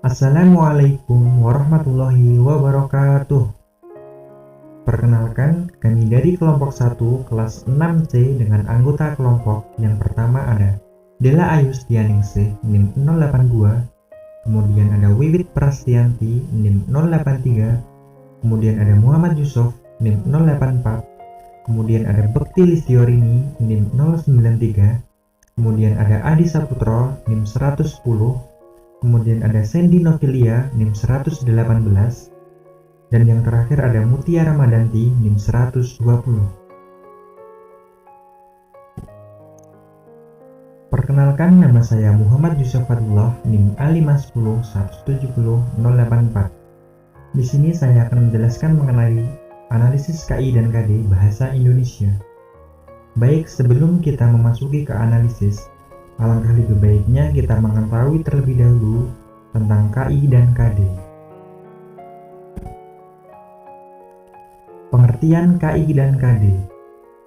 Assalamualaikum warahmatullahi wabarakatuh. Perkenalkan, kami dari kelompok 1 kelas 6C dengan anggota kelompok yang pertama ada Dela Ayustianingsih NIM 082, kemudian ada Wiwit Prastianti NIM 083, kemudian ada Muhammad Yusuf NIM 084, kemudian ada Bekti Listiorini NIM 093, kemudian ada Adi Saputro NIM 110, kemudian ada Sandy Novilia NIM 118, dan yang terakhir ada Mutia Ramadanti NIM 120. Perkenalkan, nama saya Muhammad Yusuf Fadullah NIM A510 170 084. Di sini saya akan menjelaskan mengenai analisis KI dan KD Bahasa Indonesia. Baik, sebelum kita memasuki ke analisis, alangkah lebih baiknya kita mengetahui terlebih dahulu tentang KI dan KD. Pengertian KI dan KD.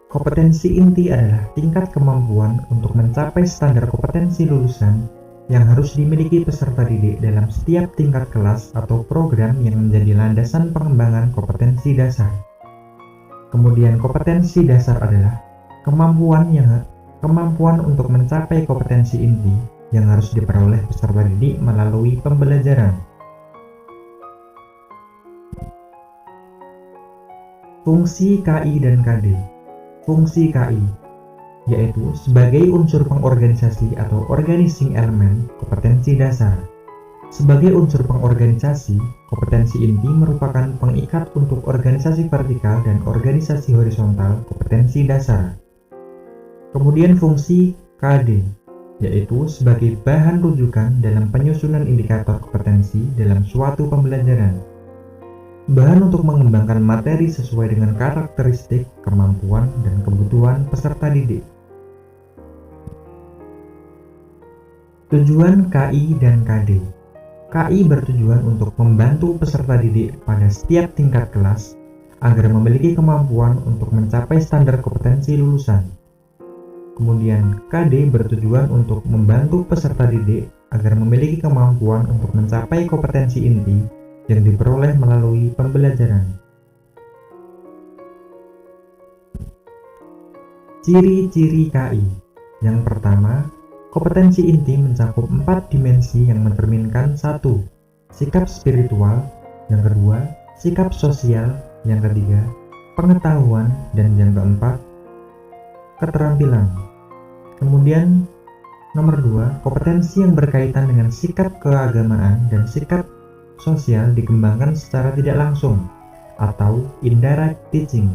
Kompetensi inti adalah tingkat kemampuan untuk mencapai standar kompetensi lulusan yang harus dimiliki peserta didik dalam setiap tingkat kelas atau program yang menjadi landasan pengembangan kompetensi dasar. Kemudian kompetensi dasar adalah kemampuan untuk mencapai kompetensi inti yang harus diperoleh peserta didik melalui pembelajaran. Fungsi KI dan KD. Fungsi KI yaitu sebagai unsur pengorganisasi atau organizing element kompetensi dasar. Sebagai unsur pengorganisasi, kompetensi inti merupakan pengikat untuk organisasi vertikal dan organisasi horizontal kompetensi dasar. Kemudian fungsi KD yaitu sebagai bahan rujukan dalam penyusunan indikator kompetensi dalam suatu pembelajaran. Bahan untuk mengembangkan materi sesuai dengan karakteristik, kemampuan, dan kebutuhan peserta didik. Tujuan KI dan KD. KI bertujuan untuk membantu peserta didik pada setiap tingkat kelas agar memiliki kemampuan untuk mencapai standar kompetensi lulusan. Kemudian KD bertujuan untuk membantu peserta didik agar memiliki kemampuan untuk mencapai kompetensi inti yang diperoleh melalui pembelajaran. Ciri-ciri KI. Yang pertama, kompetensi inti mencakup 4 dimensi yang mencerminkan 1. Sikap spiritual, yang kedua, sikap sosial, yang ketiga, pengetahuan, dan yang keempat, keterampilan. Kemudian, nomor 2, kompetensi yang berkaitan dengan sikap keagamaan dan sikap sosial dikembangkan secara tidak langsung atau indirect teaching,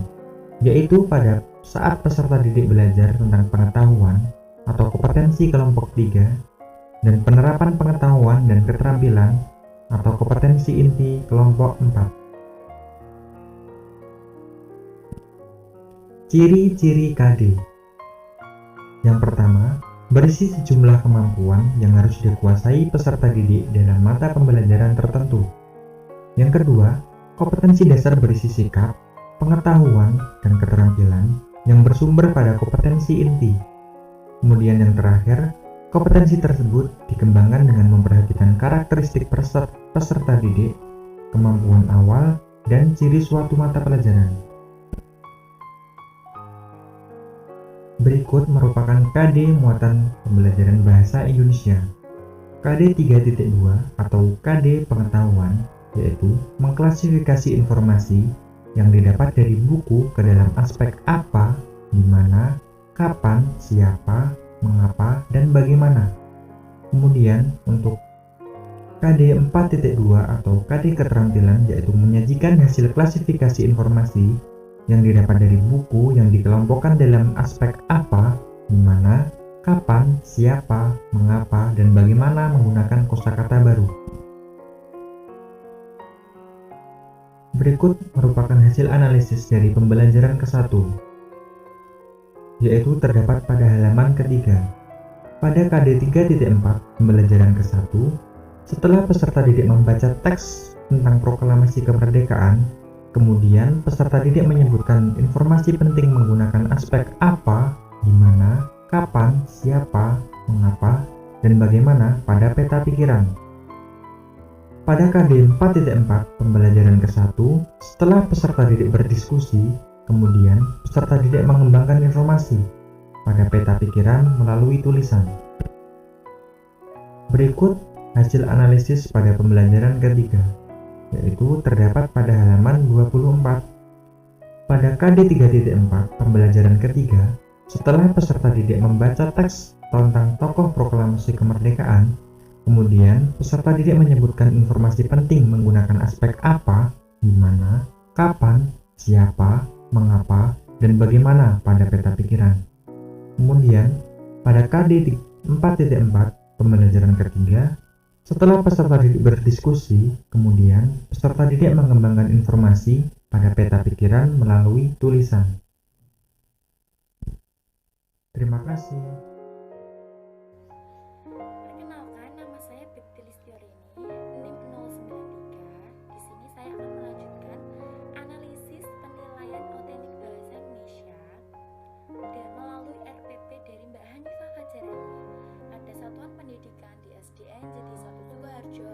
yaitu pada saat peserta didik belajar tentang pengetahuan atau kompetensi kelompok 3 dan penerapan pengetahuan dan keterampilan atau kompetensi inti kelompok 4. Ciri-ciri KD. Yang pertama, berisi sejumlah kemampuan yang harus dikuasai peserta didik dalam mata pembelajaran tertentu. Yang kedua, kompetensi dasar berisi sikap, pengetahuan, dan keterampilan yang bersumber pada kompetensi inti. Kemudian yang terakhir, kompetensi tersebut dikembangkan dengan memperhatikan karakteristik peserta didik, kemampuan awal, dan ciri suatu mata pelajaran. Berikut merupakan KD muatan pembelajaran bahasa Indonesia. KD 3.2 atau KD pengetahuan yaitu mengklasifikasi informasi yang didapat dari buku ke dalam aspek apa, di mana, kapan, siapa, mengapa, dan bagaimana. Kemudian untuk KD 4.2 atau KD keterampilan yaitu menyajikan hasil klasifikasi informasi yang didapat dari buku yang dikelompokkan dalam aspek apa, di mana, kapan, siapa, mengapa, dan bagaimana menggunakan kosakata baru. Berikut merupakan hasil analisis dari pembelajaran ke-1, yaitu terdapat pada halaman ketiga. Pada KD 3.4 pembelajaran ke-1, setelah peserta didik membaca teks tentang proklamasi kemerdekaan, kemudian peserta didik menyebutkan informasi penting menggunakan aspek apa, di mana, kapan, siapa, mengapa, dan bagaimana pada peta pikiran. Pada KD 4.4 pembelajaran ke-1, setelah peserta didik berdiskusi, kemudian peserta didik mengembangkan informasi pada peta pikiran melalui tulisan. Berikut hasil analisis pada pembelajaran ketiga, yaitu terdapat pada halaman 24. Pada KD 3.4 pembelajaran ketiga, setelah peserta didik membaca teks tentang tokoh proklamasi kemerdekaan, kemudian peserta didik menyebutkan informasi penting menggunakan aspek apa, di mana, kapan, siapa, mengapa, dan bagaimana pada peta pikiran. Kemudian, pada KD 4.4 pembelajaran ketiga, setelah peserta didik berdiskusi, kemudian peserta didik mengembangkan informasi pada peta pikiran melalui tulisan. Terima kasih. Perkenalkan, nama saya Bekti Listiorini, NIM 093. Di sini saya akan melanjutkan analisis penilaian otentik bahasa Indonesia dan melalui RPP dari Mbak Hanifah Fajarani pada Satuan Pendidikan di SDN Jati 1 Sukoharjo,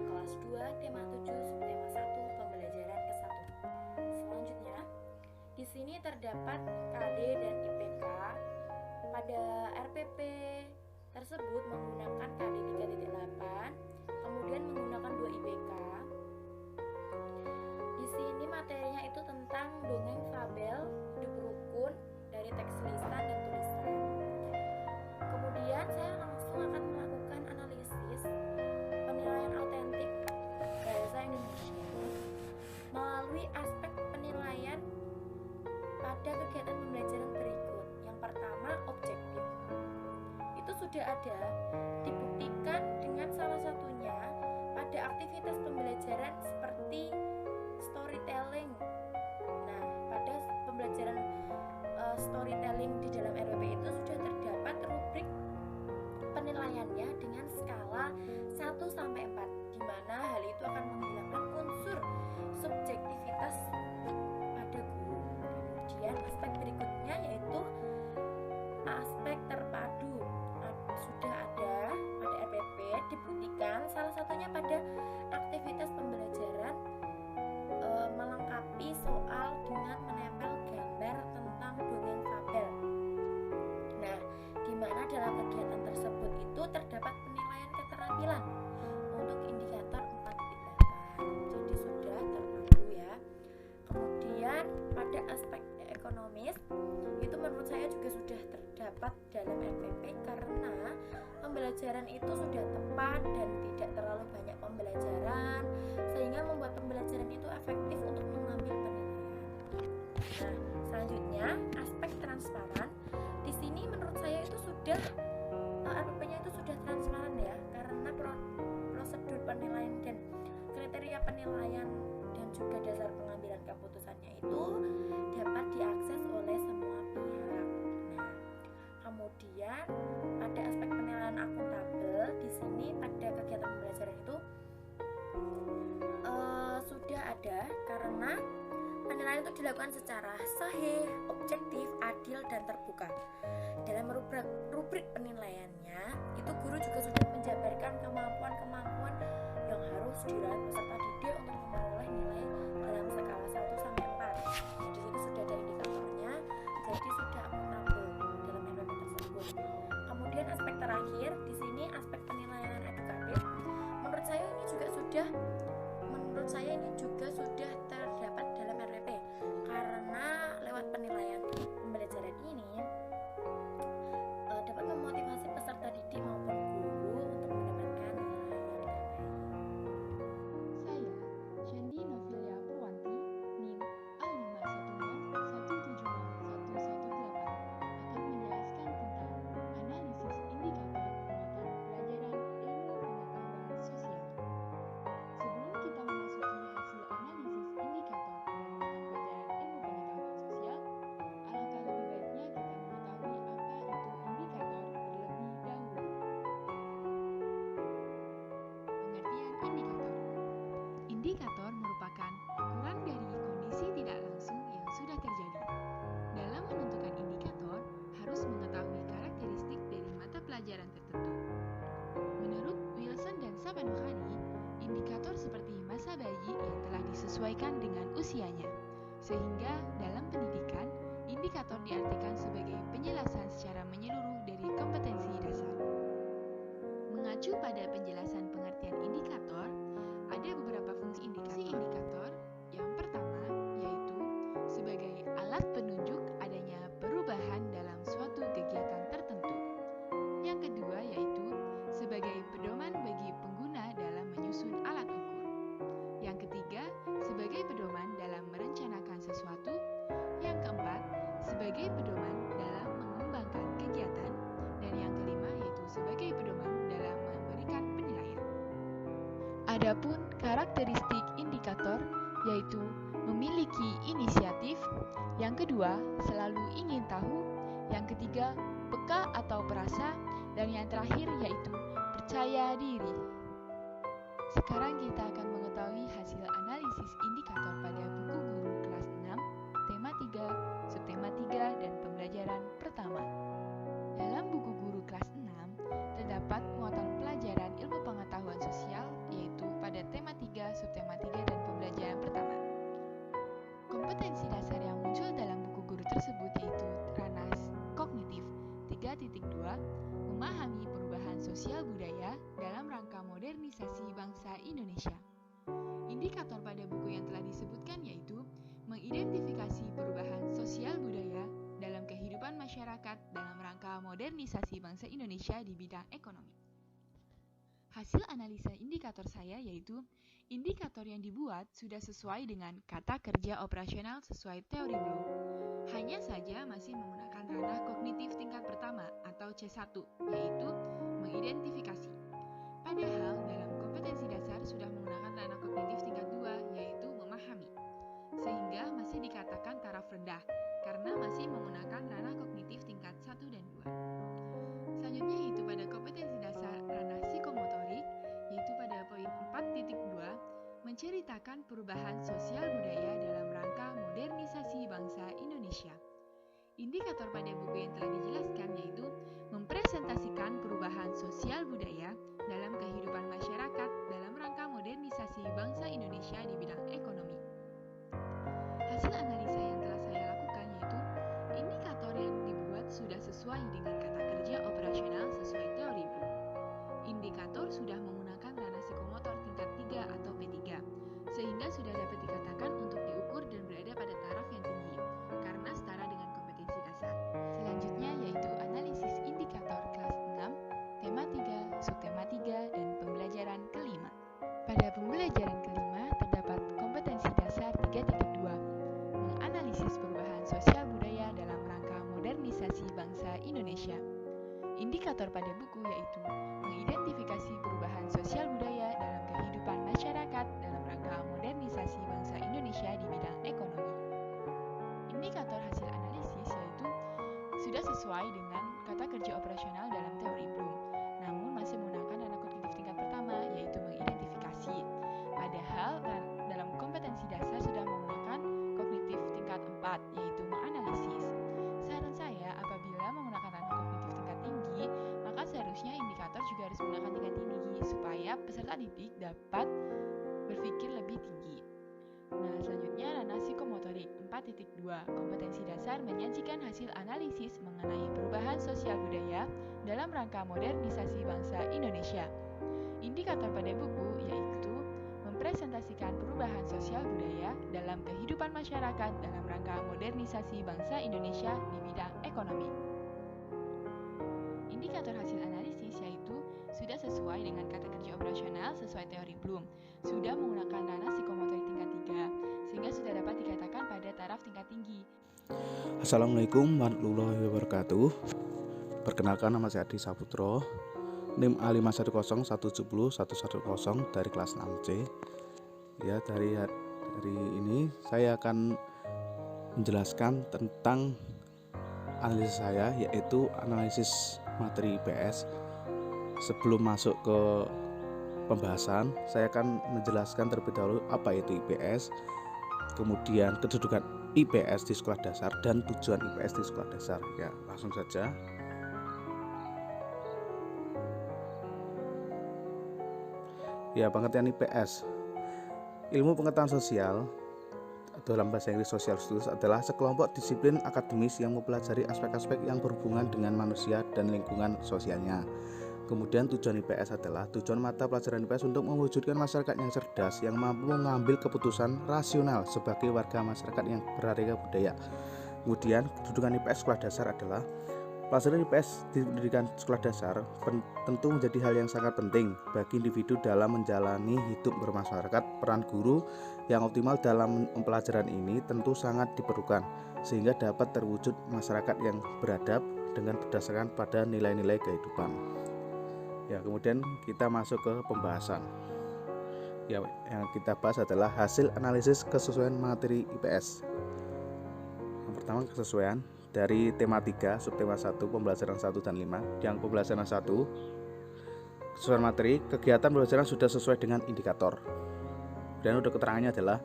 kelas 2, tema 7, subtema 1, pembelajaran ke-1. Selanjutnya, di sini terdapat KD dan IPK. Pada RPP tersebut menggunakan KD 3.8, kemudian menggunakan 2 IPK. Di sini materinya itu tentang dongeng fabel, hidup rukun dari teks lisan dan tulisan. Kemudian saya langsung akan melakukan analisis penilaian autentik bahasa Indonesia melalui aspek penilaian pada kegiatan pembelajaran berikut. Yang pertama, objektif. Itu sudah ada, dibuktikan dengan salah satunya pada aktivitas pembelajaran seperti storytelling. Nah, pada pembelajaran storytelling di dalam RPP itu sudah terdapat rubrik penilaiannya dengan skala 1-4, di mana hal itu akan menghilangkan unsur subjektivitas pada guru. Kemudian aspek berikutnya yaitu aspek terpadu. Sudah ada pada RPP, dibuktikan salah satunya pada aktivitas pembelajaran melengkapi soal dengan menempel gambar tentang dongeng fabel. Nah, di mana dalam kegiatan tersebut itu terdapat penilaian keterampilan untuk indikator 4.8. Jadi sudah terpadu ya. Kemudian pada aspek ekonomis itu menurut saya juga sudah terdapat dalam RPP karena pembelajaran itu sudah tepat dan tidak terlalu banyak pembelajaran sehingga membuat pembelajaran itu efektif untuk mengambil penilaian. Nah, selanjutnya aspek transparan. Di sini menurut saya itu sudah RPP-nya itu sudah transparan ya, karena prosedur penilaian dan kriteria penilaian dan juga dasar pengambilan keputusannya itu dapat diakses oleh semua pihak. Nah, kemudian pada aspek penilaian akuntabel, di sini pada kegiatan pembelajaran itu sudah ada karena penilaian itu dilakukan secara sahih, objektif, adil, dan terbuka. Dalam rubrik penilaiannya, itu guru juga sudah menjabarkan kemampuan-kemampuan yang harus diraih peserta didik untuk memperoleh nilai dalam skala 1-4. Di situ sudah ada indikatornya, jadi sudah akuntabel dalam RPP tersebut. Kemudian aspek terakhir, di sini aspek penilaian edukatif. Menurut saya ini juga sudah terdapat dalam RPP karena lewat penilaian pembelajaran ini dapat memotivasi peserta didik maupun guru untuk mendapatkan nilai yang terbaik. Saya, Shandi Novilia Purwanti, NIM A5141701118, akan menjelaskan tentang analisis indikator muatan pelajaran ilmu pengetahuan sosial. Sebelum kita memasuki hasil analisis indikator muatan pelajaran ilmu pengetahuan sosial, alangkah lebih baiknya kita mengetahui apa itu indikator terlebih dahulu. Pengertian indikator. Indikator merupakan ukuran dari kondisi tidak langsung yang sudah terjadi. Dalam menentukan indikator, harus mengetahui karakteristik dari mata pelajaran tertentu. Menurut Wilson dan Sabanukhani, Indikator seperti masa bayi yang telah disesuaikan dengan usianya. Sehingga dalam pendidikan, indikator diartikan sebagai penjelasan secara menyeluruh dari kompetensi dasar. Mengacu pada penjelasan pengertian indikator, ada beberapa fungsi indikator. Yang pertama yaitu sebagai alat penunjuk adanya perubahan dalam suatu kegiatan tertentu. Yang kedua yaitu sebagai pedoman bagi pengguna dalam menyusun alat ukur. Yang ketiga sebagai pedoman dalam merencanakan sesuatu. Yang keempat sebagai pedoman dalam mengembangkan kegiatan. Dan yang kelima yaitu sebagai pedoman dalam memberikan penilaian. Adapun karakteristik indikator yaitu memiliki inisiatif, yang kedua selalu ingin tahu, yang ketiga peka atau perasa, dan yang terakhir yaitu percaya diri. Sekarang kita akan mengetahui hasil analisis indikator pada buku guru kelas 6, tema 3, subtema 3, dan pembelajaran pertama. Dalam buku guru kelas 6, terdapat muatan pelajaran ilmu pengetahuan sosial, yaitu pada tema 3, subtema 3, dan pembelajaran pertama. Kompetensi dasar yang muncul dalam buku guru tersebut yaitu ranah kognitif 3.2, memahami perubahan sosial budaya dalam rangka modernisasi bangsa Indonesia. Indikator pada buku yang telah disebutkan yaitu mengidentifikasi perubahan sosial budaya dalam kehidupan masyarakat dalam rangka modernisasi bangsa Indonesia di bidang ekonomi. Hasil analisa indikator saya yaitu indikator yang dibuat sudah sesuai dengan kata kerja operasional sesuai teori Bloom. Hanya saja masih menggunakan ranah kognitif tingkat pertama atau C1, yaitu mengidentifikasi. Padahal dalam kompetensi dasar sudah menggunakan ranah kognitif tingkat 2, yaitu memahami. Sehingga masih dikatakan taraf rendah, karena masih menggunakan ranah kognitif tingkat 1 dan 2. Selanjutnya yaitu pada kompetensi dasar ranah psikomotorik, yaitu pada poin 4.2, menceritakan perubahan sosial budaya dalam rangka modernisasi bangsa Indonesia. Indikator pada buku yang telah dijelaskan yaitu mempresentasikan perubahan sosial budaya dalam kehidupan masyarakat dalam rangka modernisasi bangsa Indonesia di bidang ekonomi. Hasil analisa yang telah saya lakukan yaitu indikator yang dibuat sudah sesuai dengan kata kerja operasional sesuai teori Bloom. Indikator sudah menggunakan ranah psikomotor tingkat 3 atau P3, sehingga sudah dapat dikatakan untuk diukur dan berada pada taraf yang tinggi, karena setara dengan kompetensi dasar. Selanjutnya yaitu analisis indikator kelas 6, tema 3, subtema 3, dan pembelajaran kelima. Pada pembelajaran kelima terdapat kompetensi dasar 3.2, menganalisis perubahan sosial budaya dalam rangka modernisasi bangsa Indonesia. Indikator pada buku yaitu mengidentifikasi perubahan sosial budaya dalam kehidupan masyarakat dalam rangka modernisasi bangsa Indonesia di bidang ekonomi. Indikator hasil analisis yaitu sudah sesuai dengan kata kerja operasional dalam teori Bloom, namun masih menggunakan ranah kognitif tingkat pertama yaitu mengidentifikasi. Padahal dalam kompetensi dasar sudah menggunakan kognitif tingkat 4 yaitu menganalisis. Saran saya apabila menggunakan ranah kognitif tingkat tinggi, maka seharusnya indikator juga harus menggunakan tingkat tinggi supaya peserta didik dapat berpikir lebih tinggi. Nah, selanjutnya ranah psikomotorik 4.2, kompetensi dasar menyajikan hasil analisis mengenai perubahan sosial budaya dalam rangka modernisasi bangsa Indonesia. Indikator pada buku yaitu mempresentasikan perubahan sosial budaya dalam kehidupan masyarakat dalam rangka modernisasi bangsa Indonesia di bidang ekonomi. Indikator hasil analisis yaitu sudah sesuai dengan kata kerja operasional sesuai teori Bloom, sudah menggunakan ranah psikomotorik tingkat 3, sehingga sudah dapat dikatakan pada taraf tingkat tinggi. Assalamualaikum warahmatullahi wabarakatuh. Perkenalkan, nama saya Adi Saputro, NIM A51017010 dari kelas 6C. Ya, dari ini saya akan menjelaskan tentang analisis saya, yaitu analisis materi IPS. Sebelum masuk ke pembahasan, saya akan menjelaskan terlebih dahulu apa itu IPS, kemudian kedudukan IPS di sekolah dasar dan tujuan IPS di sekolah dasar. Ya, langsung saja. Ya, pengertian IPS. Ilmu pengetahuan sosial atau dalam bahasa Inggris social studies adalah sekelompok disiplin akademis yang mempelajari aspek-aspek yang berhubungan dengan manusia dan lingkungan sosialnya. Kemudian tujuan IPS adalah tujuan mata pelajaran IPS untuk mewujudkan masyarakat yang cerdas yang mampu mengambil keputusan rasional sebagai warga masyarakat yang beraneka budaya. Kemudian kedudukan IPS sekolah dasar adalah pelajaran IPS di pendidikan sekolah dasar tentu menjadi hal yang sangat penting bagi individu dalam menjalani hidup bermasyarakat. Peran guru yang optimal dalam pembelajaran ini tentu sangat diperlukan sehingga dapat terwujud masyarakat yang beradab dengan berdasarkan pada nilai-nilai kehidupan. Ya, kemudian kita masuk ke pembahasan. Ya, yang kita bahas adalah hasil analisis kesesuaian materi IPS. Yang pertama, kesesuaian dari tema 3, subtema 1, pembelajaran 1 dan 5. Yang pembelajaran 1, kesesuaian materi, kegiatan pembelajaran sudah sesuai dengan indikator. Dan untuk keterangannya adalah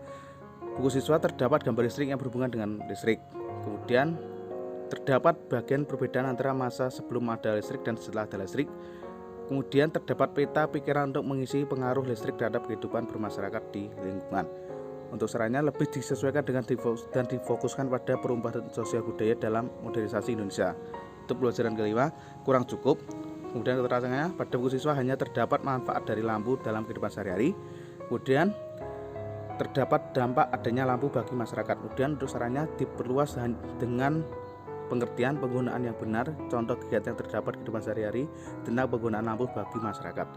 buku siswa terdapat gambar listrik yang berhubungan dengan listrik. Kemudian terdapat bagian perbedaan antara masa sebelum ada listrik dan setelah ada listrik. Kemudian terdapat peta pikiran untuk mengisi pengaruh listrik terhadap kehidupan bermasyarakat di lingkungan. Untuk sarannya lebih disesuaikan dengan dan difokuskan pada perubahan sosial budaya dalam modernisasi Indonesia. Untuk pelajaran kelima, kurang cukup. Kemudian keterangannya pada buku siswa hanya terdapat manfaat dari lampu dalam kehidupan sehari-hari. Kemudian terdapat dampak adanya lampu bagi masyarakat. Kemudian untuk sarannya diperluas dengan pengertian penggunaan yang benar, contoh kegiatan yang terdapat di kehidupan sehari-hari tentang penggunaan lampu bagi masyarakat.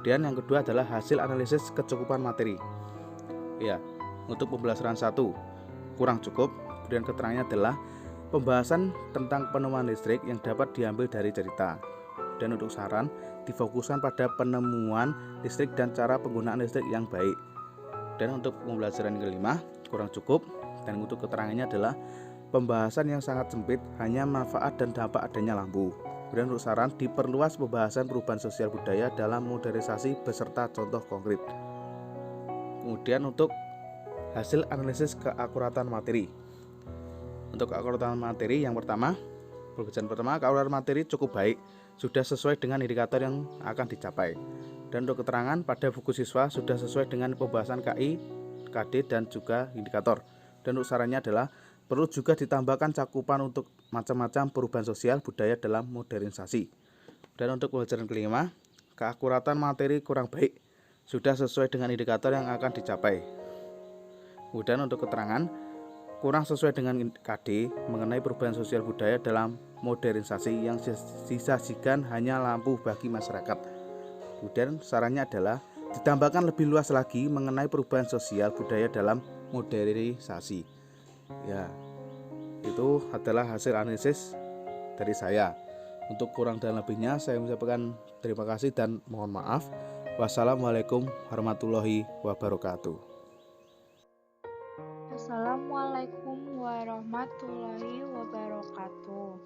Kemudian yang kedua adalah hasil analisis kecukupan materi. Ya, untuk pembelajaran 1 kurang cukup. Kemudian keterangannya adalah pembahasan tentang penemuan listrik yang dapat diambil dari cerita. Dan untuk saran difokuskan pada penemuan listrik dan cara penggunaan listrik yang baik. Dan untuk pembelajaran kelima kurang cukup. Dan untuk keterangannya adalah pembahasan yang sangat sempit, hanya manfaat dan dampak adanya lampu. Kemudian untuk saran diperluas pembahasan perubahan sosial budaya dalam modernisasi beserta contoh konkret. Kemudian untuk hasil analisis keakuratan materi. Untuk keakuratan materi yang pertama, pembelajaran pertama, keakuratan materi cukup baik, sudah sesuai dengan indikator yang akan dicapai. Dan untuk keterangan pada buku siswa sudah sesuai dengan pembahasan KI, KD dan juga indikator. Dan untuk sarannya adalah perlu juga ditambahkan cakupan untuk macam-macam perubahan sosial budaya dalam modernisasi. Dan untuk pembelajaran kelima, keakuratan materi kurang baik, sudah sesuai dengan indikator yang akan dicapai. Kemudian untuk keterangan kurang sesuai dengan KD mengenai perubahan sosial budaya dalam modernisasi yang disajikan hanya lampu bagi masyarakat. Kemudian sarannya adalah ditambahkan lebih luas lagi mengenai perubahan sosial budaya dalam modernisasi. Ya, itu adalah hasil analisis dari saya. Untuk kurang dan lebihnya saya mengucapkan terima kasih dan mohon maaf. Wassalamualaikum warahmatullahi wabarakatuh. Assalamualaikum warahmatullahi wabarakatuh.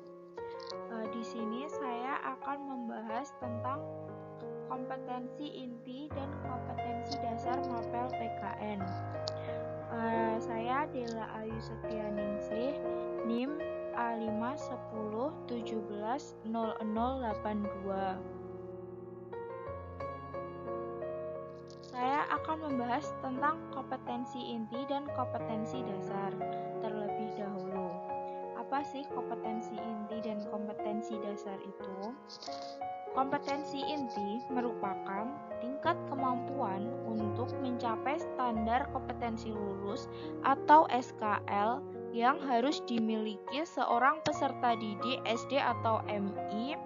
Di sini saya akan membahas tentang kompetensi inti dan kompetensi dasar Mapel PKN. Saya Dela Ayu Setianingsih, NIM A510170082. Saya akan membahas tentang kompetensi inti dan kompetensi dasar terlebih dahulu. Apa sih kompetensi inti dan kompetensi dasar itu? Kompetensi inti merupakan tingkat kemampuan untuk mencapai standar kompetensi lulus atau SKL yang harus dimiliki seorang peserta didik SD atau MI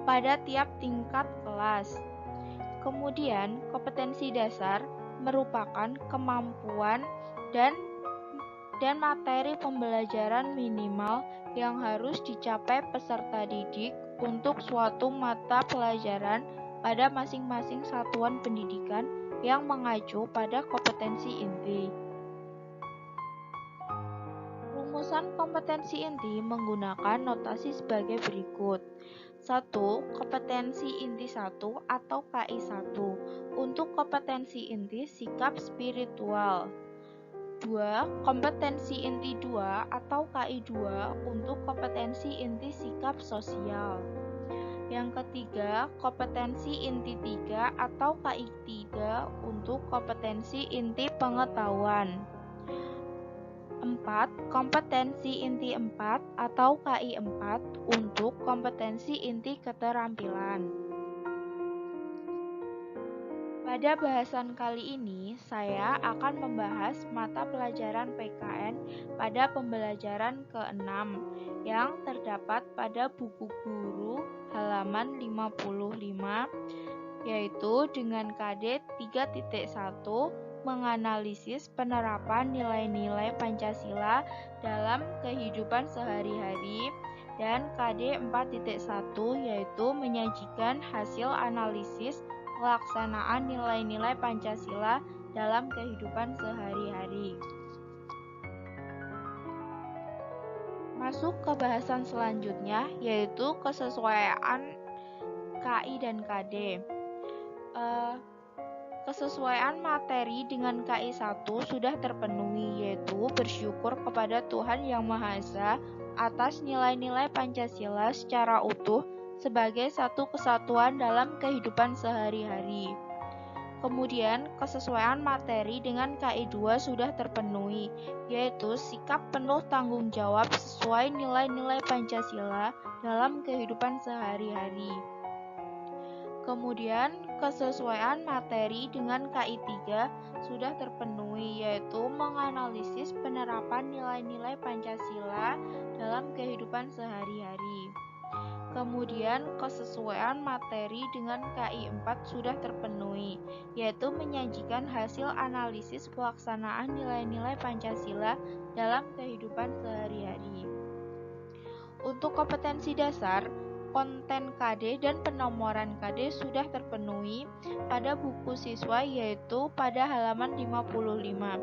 pada tiap tingkat kelas. Kemudian, kompetensi dasar merupakan kemampuan dan materi pembelajaran minimal yang harus dicapai peserta didik untuk suatu mata pelajaran pada masing-masing satuan pendidikan yang mengacu pada kompetensi inti. Rumusan kompetensi inti menggunakan notasi sebagai berikut. 1. Kompetensi inti 1 atau KI 1 untuk kompetensi inti sikap spiritual. 2. Kompetensi inti 2 atau KI 2 untuk kompetensi inti sikap sosial. Yang ketiga, kompetensi inti 3 atau KI 3 untuk kompetensi inti pengetahuan. 4. Kompetensi inti 4 atau KI 4 untuk kompetensi inti keterampilan. Pada bahasan kali ini, saya akan membahas mata pelajaran PKN pada pembelajaran ke-6 yang terdapat pada buku guru halaman 55, yaitu dengan KD 3.1 menganalisis penerapan nilai-nilai Pancasila dalam kehidupan sehari-hari, dan KD 4.1 yaitu menyajikan hasil analisis pelaksanaan nilai-nilai Pancasila dalam kehidupan sehari-hari. Masuk ke bahasan selanjutnya, yaitu kesesuaian KI dan KD. Kesesuaian materi dengan KI 1 sudah terpenuhi, yaitu bersyukur kepada Tuhan Yang Maha Esa atas nilai-nilai Pancasila secara utuh sebagai satu kesatuan dalam kehidupan sehari-hari. Kemudian, kesesuaian materi dengan KI 2 sudah terpenuhi, yaitu sikap penuh tanggung jawab sesuai nilai-nilai Pancasila dalam kehidupan sehari-hari. Kemudian, kesesuaian materi dengan KI 3 sudah terpenuhi, yaitu menganalisis penerapan nilai-nilai Pancasila dalam kehidupan sehari-hari. Kemudian, kesesuaian materi dengan KI 4 sudah terpenuhi, yaitu menyajikan hasil analisis pelaksanaan nilai-nilai Pancasila dalam kehidupan sehari-hari. Untuk kompetensi dasar, konten KD dan penomoran KD sudah terpenuhi pada buku siswa, yaitu pada halaman 55,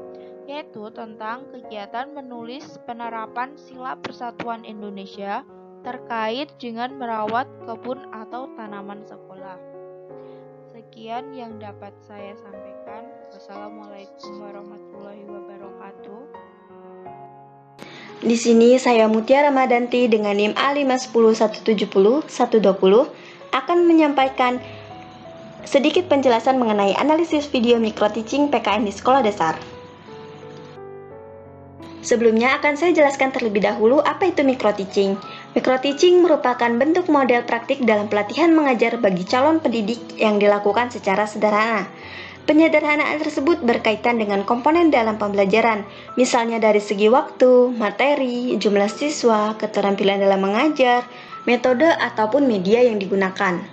yaitu tentang kegiatan menulis penerapan Sila Persatuan Indonesia terkait dengan merawat kebun atau tanaman sekolah. Sekian yang dapat saya sampaikan. Wassalamualaikum warahmatullahi wabarakatuh. Di sini saya Mutia Ramadanti dengan NIM A510170120 akan menyampaikan sedikit penjelasan mengenai analisis video micro teaching PKN di sekolah dasar. Sebelumnya akan saya jelaskan terlebih dahulu apa itu micro teaching. Micro teaching merupakan bentuk model praktik dalam pelatihan mengajar bagi calon pendidik yang dilakukan secara sederhana. Penyederhanaan tersebut berkaitan dengan komponen dalam pembelajaran, misalnya dari segi waktu, materi, jumlah siswa, keterampilan dalam mengajar, metode ataupun media yang digunakan.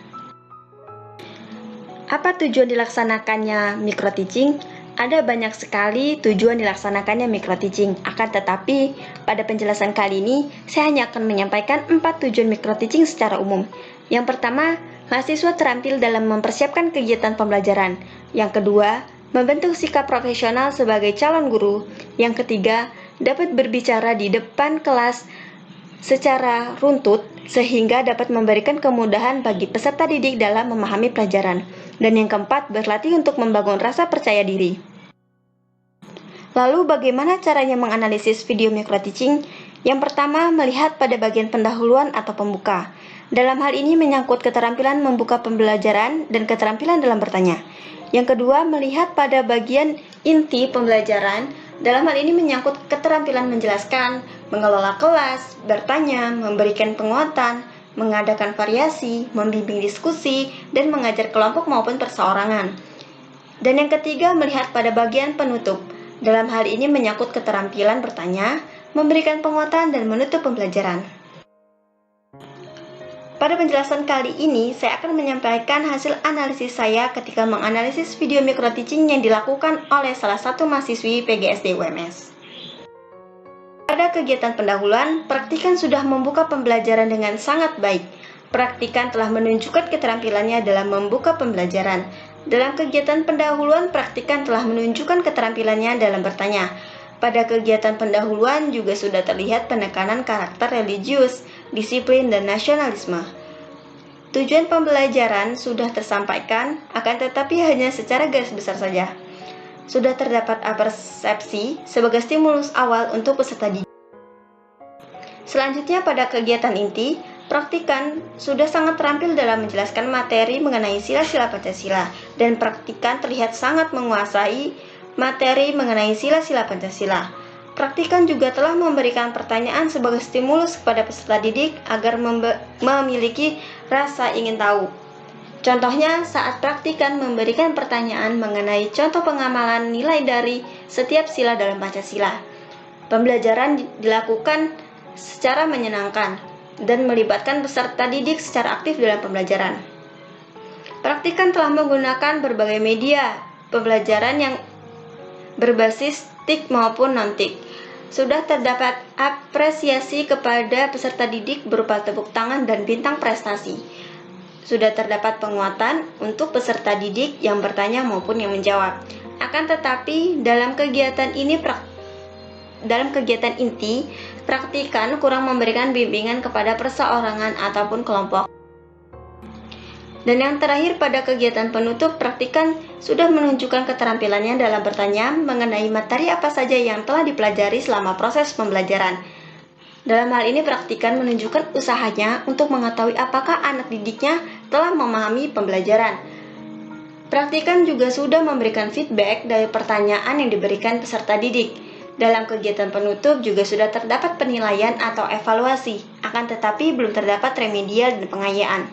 Apa tujuan dilaksanakannya micro teaching? Ada banyak sekali tujuan dilaksanakannya micro teaching, akan tetapi pada penjelasan kali ini saya hanya akan menyampaikan 4 tujuan micro teaching secara umum. Yang pertama, mahasiswa terampil dalam mempersiapkan kegiatan pembelajaran. Yang kedua, membentuk sikap profesional sebagai calon guru. Yang ketiga, dapat berbicara di depan kelas secara runtut sehingga dapat memberikan kemudahan bagi peserta didik dalam memahami pelajaran. Dan yang keempat, berlatih untuk membangun rasa percaya diri. Lalu bagaimana caranya menganalisis video micro teaching? Yang pertama, melihat pada bagian pendahuluan atau pembuka. Dalam hal ini menyangkut keterampilan membuka pembelajaran dan keterampilan dalam bertanya. Yang kedua, melihat pada bagian inti pembelajaran. Dalam hal ini menyangkut keterampilan menjelaskan, mengelola kelas, bertanya, memberikan penguatan, mengadakan variasi, membimbing diskusi, dan mengajar kelompok maupun perseorangan. Dan yang ketiga, melihat pada bagian penutup. Dalam hal ini menyangkut keterampilan bertanya, memberikan penguatan, dan menutup pembelajaran. Pada penjelasan kali ini, saya akan menyampaikan hasil analisis saya ketika menganalisis video micro teaching yang dilakukan oleh salah satu mahasiswi PGSD UMS. Pada kegiatan pendahuluan, praktikan sudah membuka pembelajaran dengan sangat baik. Praktikan telah menunjukkan keterampilannya dalam membuka pembelajaran. Dalam kegiatan pendahuluan, praktikan telah menunjukkan keterampilannya dalam bertanya. Pada kegiatan pendahuluan juga sudah terlihat penekanan karakter religius, disiplin, dan nasionalisme. Tujuan pembelajaran sudah tersampaikan, akan tetapi hanya secara garis besar saja. Sudah terdapat persepsi sebagai stimulus awal untuk peserta didik. Selanjutnya pada kegiatan inti, Praktikan sudah sangat terampil dalam menjelaskan materi mengenai sila-sila Pancasila, dan praktikan terlihat sangat menguasai materi mengenai sila-sila Pancasila. Praktikan juga telah memberikan pertanyaan sebagai stimulus kepada peserta didik agar memiliki rasa ingin tahu. Contohnya, saat praktikan memberikan pertanyaan mengenai contoh pengamalan nilai dari setiap sila dalam Pancasila. Pembelajaran dilakukan secara menyenangkan dan melibatkan peserta didik secara aktif dalam pembelajaran. Praktikan telah menggunakan berbagai media pembelajaran yang berbasis tik maupun non-tik. Sudah terdapat apresiasi kepada peserta didik berupa tepuk tangan dan bintang prestasi. Sudah terdapat penguatan untuk peserta didik yang bertanya maupun yang menjawab. Akan tetapi, dalam kegiatan inti, praktikan kurang memberikan bimbingan kepada perseorangan ataupun kelompok. Dan yang terakhir, pada kegiatan penutup, praktikan sudah menunjukkan keterampilannya dalam bertanya mengenai materi apa saja yang telah dipelajari selama proses pembelajaran. Dalam hal ini, praktikan menunjukkan usahanya untuk mengetahui apakah anak didiknya telah memahami pembelajaran. Praktikan juga sudah memberikan feedback dari pertanyaan yang diberikan peserta didik. Dalam kegiatan penutup juga sudah terdapat penilaian atau evaluasi, akan tetapi belum terdapat remedial dan pengayaan.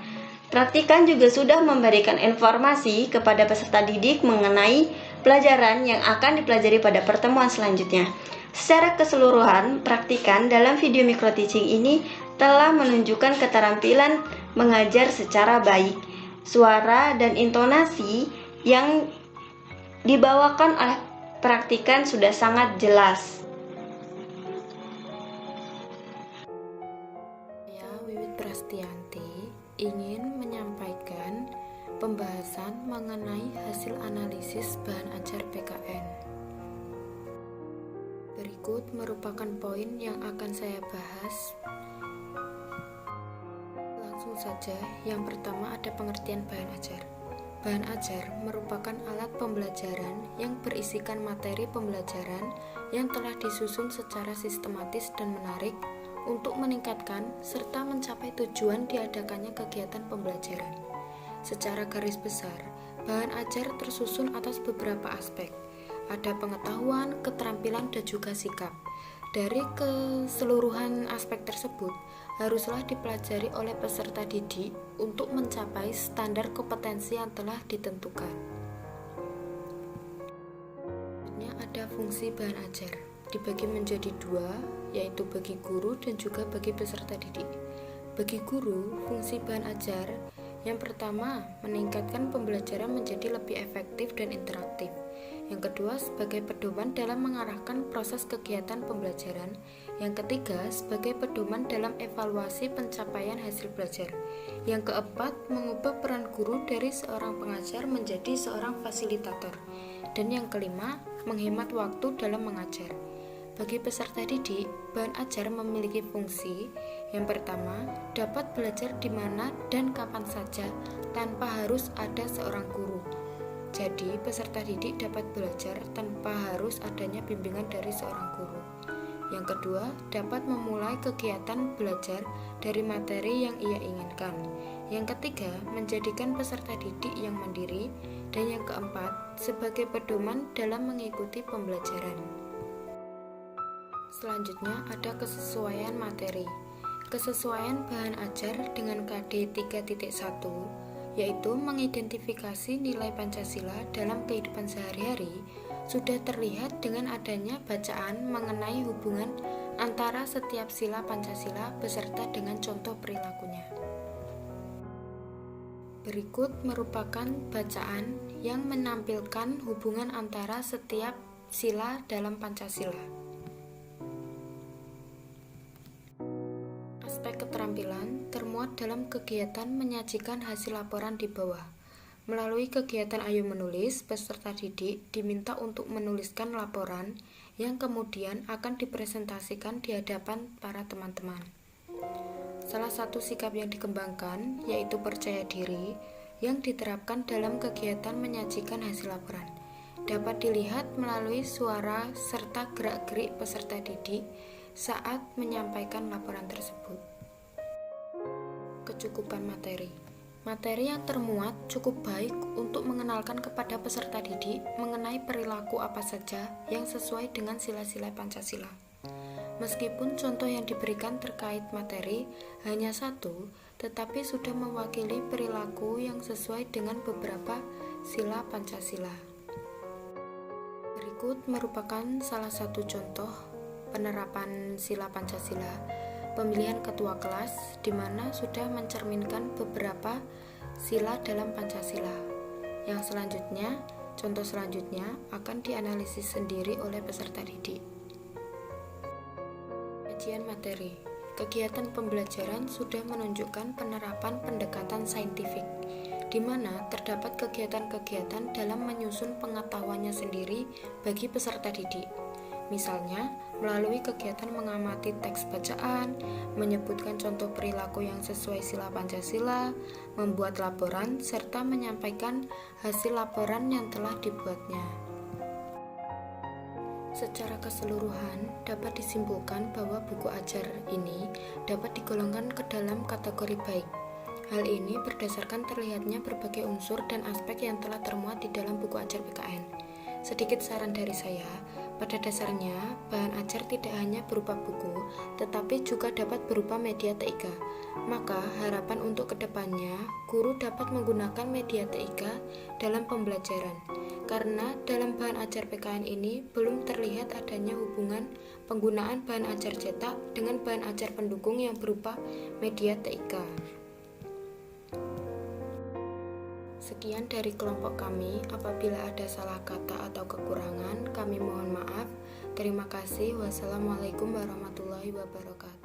Praktikan juga sudah memberikan informasi kepada peserta didik mengenai pelajaran yang akan dipelajari pada pertemuan selanjutnya. Secara keseluruhan, praktikan dalam video micro teaching ini telah menunjukkan keterampilan mengajar secara baik. Suara dan intonasi yang dibawakan oleh praktikan sudah sangat jelas. Saya Wiwit Prastianti ingin menyampaikan pembahasan mengenai hasil analisis bahan ajar PKN. Berikut merupakan poin yang akan saya bahas. Langsung saja, yang pertama ada pengertian bahan ajar. Bahan ajar merupakan alat pembelajaran yang berisikan materi pembelajaran yang telah disusun secara sistematis dan menarik untuk meningkatkan serta mencapai tujuan diadakannya kegiatan pembelajaran. Secara garis besar, bahan ajar tersusun atas beberapa aspek. Ada pengetahuan, keterampilan, dan juga sikap. Dari keseluruhan aspek tersebut, haruslah dipelajari oleh peserta didik untuk mencapai standar kompetensi yang telah ditentukan. Ada fungsi bahan ajar, dibagi menjadi dua, yaitu bagi guru dan juga bagi peserta didik. Bagi guru, fungsi bahan ajar yang pertama, meningkatkan pembelajaran menjadi lebih efektif dan interaktif. Yang kedua, sebagai pedoman dalam mengarahkan proses kegiatan pembelajaran. Yang ketiga, sebagai pedoman dalam evaluasi pencapaian hasil belajar. Yang keempat, mengubah peran guru dari seorang pengajar menjadi seorang fasilitator. Dan yang kelima, menghemat waktu dalam mengajar. Bagi peserta didik, bahan ajar memiliki fungsi. Yang pertama, dapat belajar di mana dan kapan saja tanpa harus ada seorang guru. Jadi, peserta didik dapat belajar tanpa harus adanya bimbingan dari seorang guru. Yang kedua, dapat memulai kegiatan belajar dari materi yang ia inginkan. Yang ketiga, menjadikan peserta didik yang mandiri. Dan yang keempat, sebagai pedoman dalam mengikuti pembelajaran. Selanjutnya ada kesesuaian materi. Kesesuaian bahan ajar dengan KD 3.1 yaitu mengidentifikasi nilai Pancasila dalam kehidupan sehari-hari sudah terlihat dengan adanya bacaan mengenai hubungan antara setiap sila Pancasila beserta dengan contoh perilakunya. Berikut merupakan bacaan yang menampilkan hubungan antara setiap sila dalam Pancasila. Aspek keterampilan termuat dalam kegiatan menyajikan hasil laporan di bawah. Melalui kegiatan Ayo Menulis, peserta didik diminta untuk menuliskan laporan yang kemudian akan dipresentasikan di hadapan para teman-teman. Salah satu sikap yang dikembangkan yaitu percaya diri yang diterapkan dalam kegiatan menyajikan hasil laporan. Dapat dilihat melalui suara serta gerak-gerik peserta didik saat menyampaikan laporan tersebut. kecukupan materi. Materi yang termuat cukup baik untuk mengenalkan kepada peserta didik mengenai perilaku apa saja yang sesuai dengan sila-sila Pancasila. Meskipun contoh yang diberikan terkait materi hanya satu, tetapi sudah mewakili perilaku yang sesuai dengan beberapa sila Pancasila. Berikut merupakan salah satu contoh penerapan sila Pancasila, pemilihan ketua kelas, di mana sudah mencerminkan beberapa sila dalam Pancasila. Yang selanjutnya, contoh selanjutnya akan dianalisis sendiri oleh peserta didik. Kajian materi. Kegiatan pembelajaran sudah menunjukkan penerapan pendekatan saintifik, di mana terdapat kegiatan-kegiatan dalam menyusun pengetahuannya sendiri bagi peserta didik. Misalnya, melalui kegiatan mengamati teks bacaan, menyebutkan contoh perilaku yang sesuai sila Pancasila, membuat laporan, serta menyampaikan hasil laporan yang telah dibuatnya. Secara keseluruhan, dapat disimpulkan bahwa buku ajar ini dapat digolongkan ke dalam kategori baik. Hal ini berdasarkan terlihatnya berbagai unsur dan aspek yang telah termuat di dalam buku ajar PKN. Sedikit saran dari saya, pada dasarnya bahan ajar tidak hanya berupa buku, tetapi juga dapat berupa media TIK. Maka harapan untuk kedepannya, guru dapat menggunakan media TIK dalam pembelajaran. Karena dalam bahan ajar PKN ini belum terlihat adanya hubungan penggunaan bahan ajar cetak dengan bahan ajar pendukung yang berupa media TIK. Sekian dari kelompok kami. Apabila ada salah kata atau kekurangan, kami mohon maaf. Terima kasih. Wassalamualaikum warahmatullahi wabarakatuh.